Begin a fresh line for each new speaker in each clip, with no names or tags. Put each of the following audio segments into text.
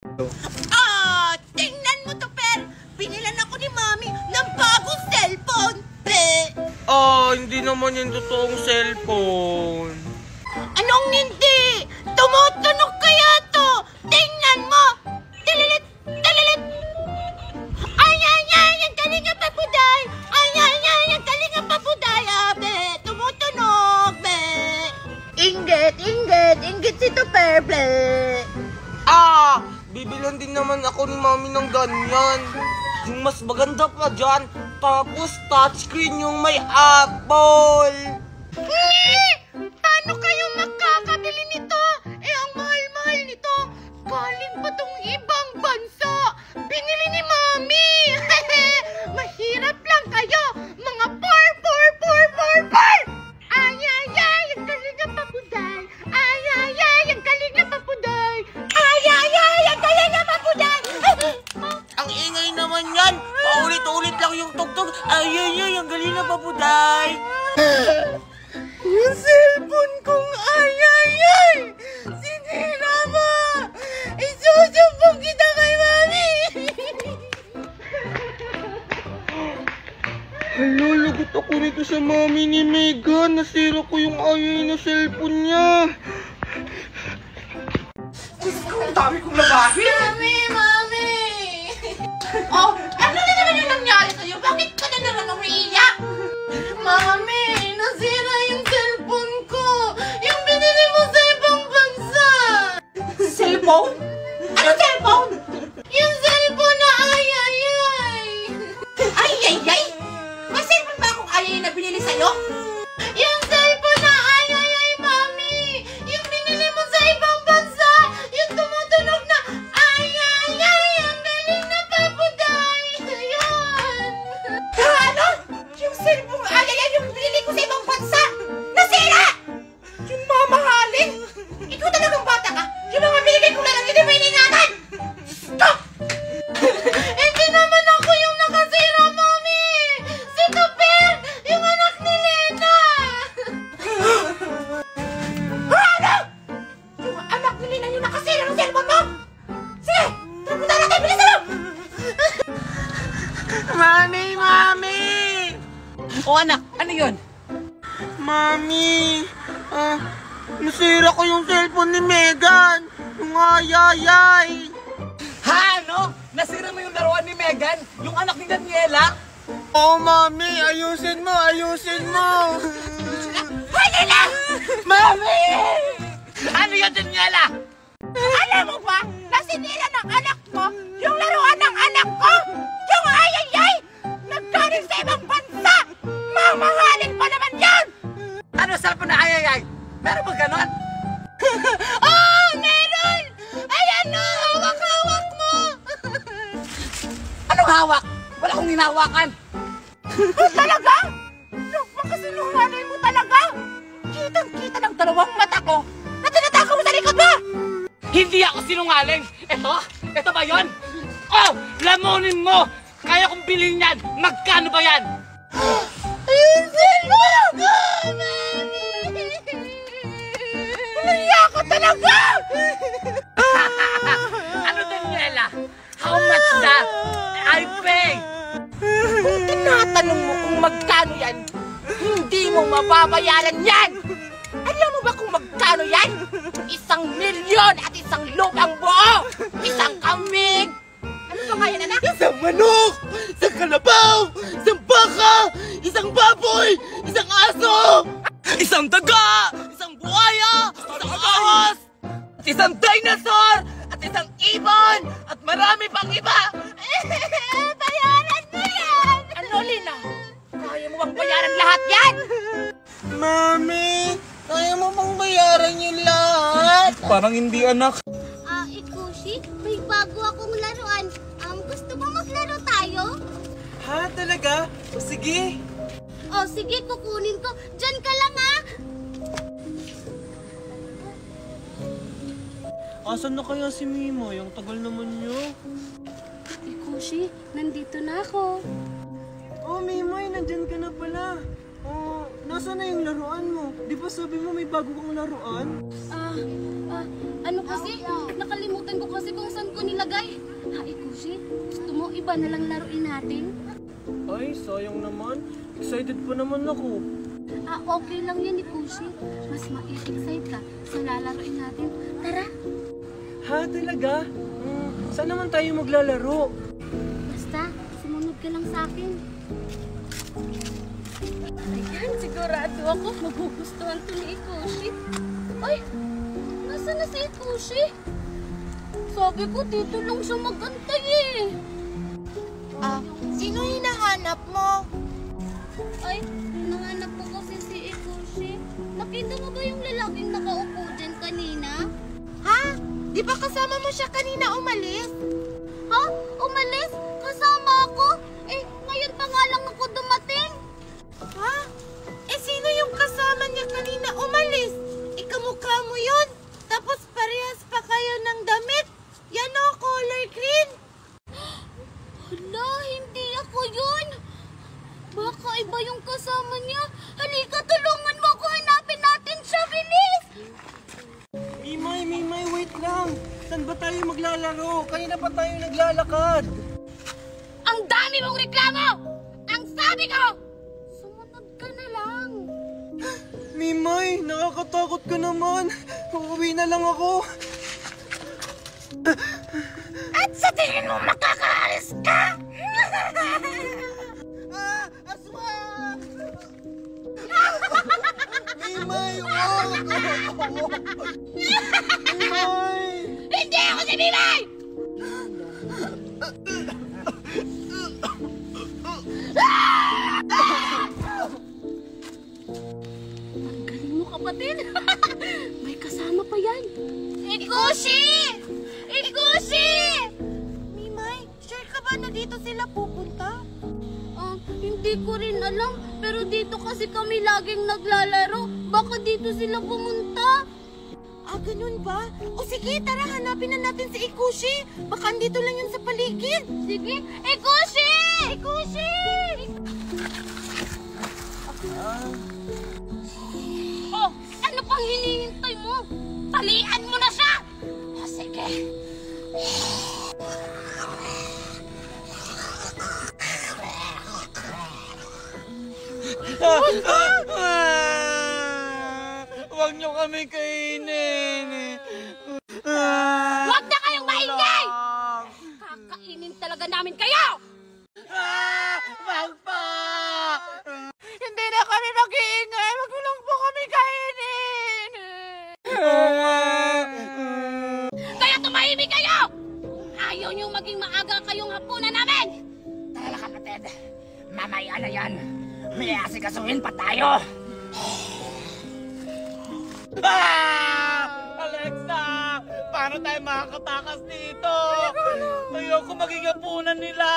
Tingnan mo to, Per! Binilan ako ni Mami ng bagong cellphone!
Hindi naman yung totoong cellphone.
Anong hindi? Tumutunog kaya to! Tingnan mo! Tililit! Tililit! Ay! Ang galing nga pabuday! Ay! Ang galing nga pabuday! Be! Tumutunog! Be! Inggit si to, Per!
Bibilan din naman ako ni Mami ng ganyan. Yung mas maganda pa dyan, tapos touchscreen yung may Apple.
Paano kayo makakabili nito? Ang mahal-mahal nito. Galing pa tong ibang bansa. Binili ni Mami. Mahirap lang kayo. Mga poor. Ay, ang galing nga pabuday. Ay, ang galing nga pabuday. Ay, ang galing nga pabuday.
Ang ingay naman yan. Paulit-ulit lang yung tugtog. Ay, ang galing na pabuday.
Yung cellphone kong ay! Sinira mo! Isusumbong kita kay Mami!
Hala, lagot ako nito sa Mami ni Megan. Nasira ko yung ayay na cellphone niya.
Ang dami kong labahin!
Mami! Oh, ano na naman yung nangyari sa'yo? Bakit ka na naman umiiyak? Mami, nasira yung cellphone ko! Yung binili mo sa ibang bansa!
Cellphone? Ano cellphone?
Yung cellphone na ay!
Ay! May cellphone ba akong ayay na binili sa'yo?
Yung cellphone na ay, Mami! Yung binili mo sa ibang bansa! Yung tumutunog na ay! Ang galing na pabuday! Ayan!
Ano? Yung cellphone ayay yung binili ko sa ibang bansa? Nasira! Yung mamahalin! Ikaw talagang bata ka! Yung mga binigay ko na lang hindi mo iningatan! Stop!
Hindi naman ako yung nakasira, Mami! Si Tupper! Yung anak ni Lena!
Ano? Yung anak ni Lina yung nakasira ng cellphone mo? Sige! Pupunta natin! Bilisan mo!
Mami!
O anak, ano yun?
Mami! Nasira ko yung cellphone ni Megan. Yung ayayay.
Ha? Ano? Nasira mo yung laruan ni Megan? Yung anak ni Daniela?
Mami! Ayusin mo!
Ano na? Mami! Ano yun, Daniela? Alam mo ba na sinira ng anak mo yung laruan ng anak ko? Yung ayayay! Nagkaroon sa ibang bansa! Mamahalin pa naman yan! Ano sabi na ayayay? Meron ba ganon?
Meron! Ayan o! Hawak-hawak mo!
Anong hawak? Wala akong hinahawakan! Talaga? Napakasinungaling mo talaga! Kitang-kita ng dalawang mata ko na tinatakaw mo sa likod mo! Hindi ako sinungaling! Ito ba yon? Oh! Lamunin mo! Kaya kong bilhin yan! Magkano ba yan?
Ayun, cellphone ko!
Umiyak ako talaga! Ano, Daniela? How much that? I pay! Kung tinatanong mo kung magkano yan, hindi mo mababayaran yan! Alam mo ba kung magkano yan? 1,000,000 at 1 lupang buo! 1 kambing! Ano ba nga yan, anak?
1 manok! 1 kalabaw! 1 baka! 1 baboy! 1 aso! 1 daga! 1 buhaya! 1 ahas! 1 dinosaur! At 1 ibon! At marami pang iba!
Bayaran mo yan!
Ano, Lina? Kaya mo bang bayaran lahat yan?
Mami! Kaya mo bang bayaran yung lahat? Parang hindi, anak.
Ikushi, may bago akong laruan. Gusto mo maglaro tayo?
Ha? Talaga? O sige.
Sige, kukunin ko. Diyan ka lang, ha?
Asan na kaya si Mimo? Yung tagal naman niyo.
Ikushi, nandito na ako.
Mimoy, nandyan ka na pala. Nasaan na yung laruan mo? Di ba sabi mo may bago kang laruan?
Ano kasi, nakalimutan ko kasi kung saan ko nilagay. Ha, Ikushi, gusto mo iba na lang laruin natin?
Ay, sayang naman. Excited pa naman ako.
Ah, okay lang yan, Ikushi. Mas ma-excite ka sa lalaruin natin. Tara!
Ha, talaga? Saan naman tayo maglalaro?
Basta, sumunod ka lang sa akin. Ayan, sigurado ako magugustuhan to ni Ikushi. Ay, nasa na si Ikushi? Sabi ko, dito lang siya magantay eh.
Sino hinahanap mo?
Ay, hinahanap ko kasi si Ikushi. Nakita mo ba yung lalaking nakaupo dyan kanina?
Ha? Di ba kasama mo siya kanina umalis?
Ha? Umalis? Kasama ako? Eh, ngayon pa nga lang ako dumating.
Ha? Sino yung kasama niya kanina umalis? Ikamukha mo yun? Tapos parehas pa kayo ng damit? Yan o, color green.
Hala, hindi ako yun. Baka iba yung kasama niya. Halika, tulungan mo ako. Hanapin natin siya, bilis!
Mimay, wait lang. Saan ba tayo maglalaro? Kanina pa tayo naglalakad.
Ang dami mong reklamo! Ang sabi ko! Sumunod ka na lang.
Mimay, nakakatakot ka naman. Uuwi na lang ako.
At sa tingin mo makakaalis ka?
Aswang! Mimay, wag! Mimay!
Hindi ako si Mimay!
Ang galing mo, kapatid. May kasama pa yan.
Ikushi! Ikushi! Mimay, sure ka ba na dito sila pupunta?
Hindi ko rin alam. Pero dito kasi kami laging naglalaro. Baka dito sila pumunta.
Ganun ba? O sige, tara, hanapin na natin si Ikushi. Baka andito lang yun sa paligid.
Sige. Ikushi! Ikushi! Oh, ano pang hinihintay mo? Talian mo na siya! O sige.
Huwag niyo kami kainin.
Huwag na kayong maingay! Kakainin talaga namin kayo!
Wag pa!
Hindi na kami mag-iingay. Wag mo lang po kami kainin.
Kaya tumahimik kayo! Ayaw niyong maging maaga kayong hapunan namin!
Tala kapatid, mamaya na yan. May asikasuhin pa tayo.
Alexa! Paano tayo makakatakas dito? Ayoko maging hapunan nila!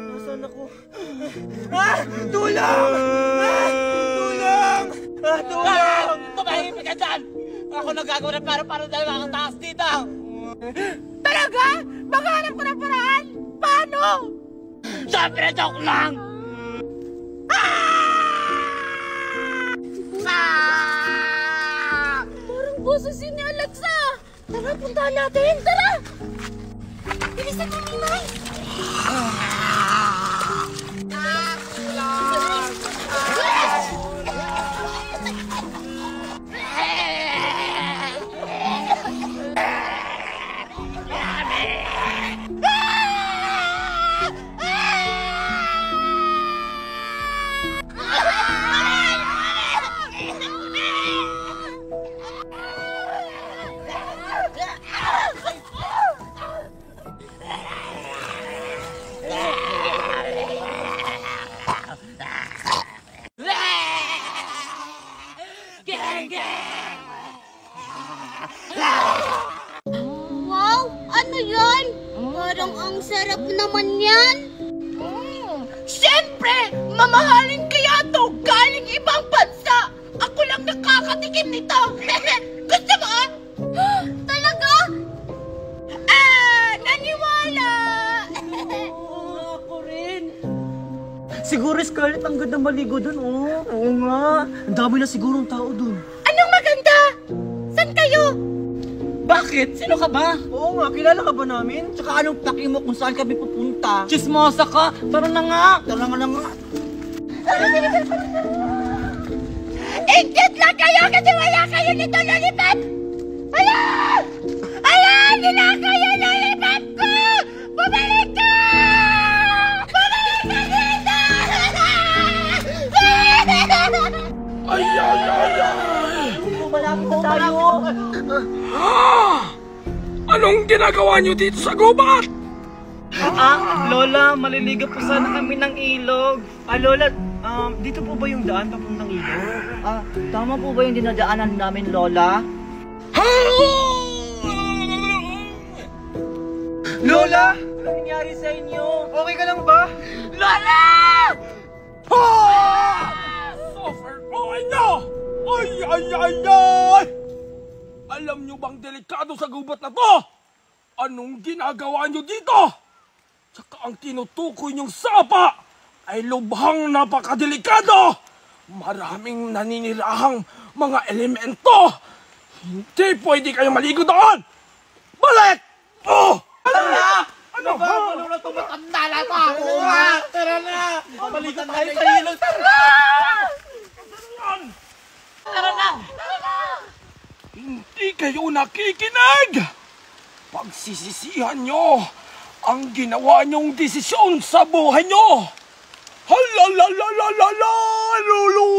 Nasaan ako? Tulong! Tulong! Tulong!
Tumahimik ka dyan! Ako nagagawin para tayo makatakas dito.
Talaga? Maghanap ko ng paraan? Paano?
Siyempre, joke lang!
Parang boses yun ni Alexa! Tara, puntahan natin! Tara!
Bilisan mo, Mimay.
Wow! Ano yan? Parang ang sarap naman yan!
Siyempre! Mamahalin kaya to galing ibang bansa! Ako lang nakakatikim nito! Gusto mo ah?
Talaga?
Naniwala!
Ako rin. Siguro, Scarlett, ang ganda maligo dun, oh. Oo nga. Ang dami na sigurong tao dun.
Anong maganda? San kayo?
Bakit? Sino ka ba?
Oo nga, kilala ka ba namin? Tsaka anong paki mo kung saan kami pupunta?
Chismosa ka. Tara na nga.
Tara nga lang nga.
Idiot lang kayo kasi wala kayo nito lollipop! Wala! Wala! Ninakaw yung lollipop ko! Bumalik ka! Bumalik ka dito!
Malapit na tayo.
Anong ginagawa niyo dito sa gubat?
Lola, maliligo po sana kami ng ilog. Lola, dito po ba yung daan papuntang ilog?
Tama po ba yung dinadaanan namin, Lola?
Lola! Anong nangyari sa inyo? Okay ka lang ba?
Lola!
Suffer po inyo! Ay, ay, ay, ay! Alam niyo bang delikado sa gubat na to? Anong ginagawa niyo dito? Tsaka ang tinutukoy niyong sapa ay lubhang napakadelikado. Maraming naninirahang mga elemento. Hindi pwede kayong maligo doon. Balik! Oh!
Ano na?
Ano ba?
Lola, tumatanda na pa! Oo nga! Tara na! Maligo tayo sa ilog! Tara!
Yan!
Tara na!
Hindi kayo nakikinig! Pagsisisihan nyo ang ginawa nyong desisyon sa buhay nyo! Halalalalala! Lulu!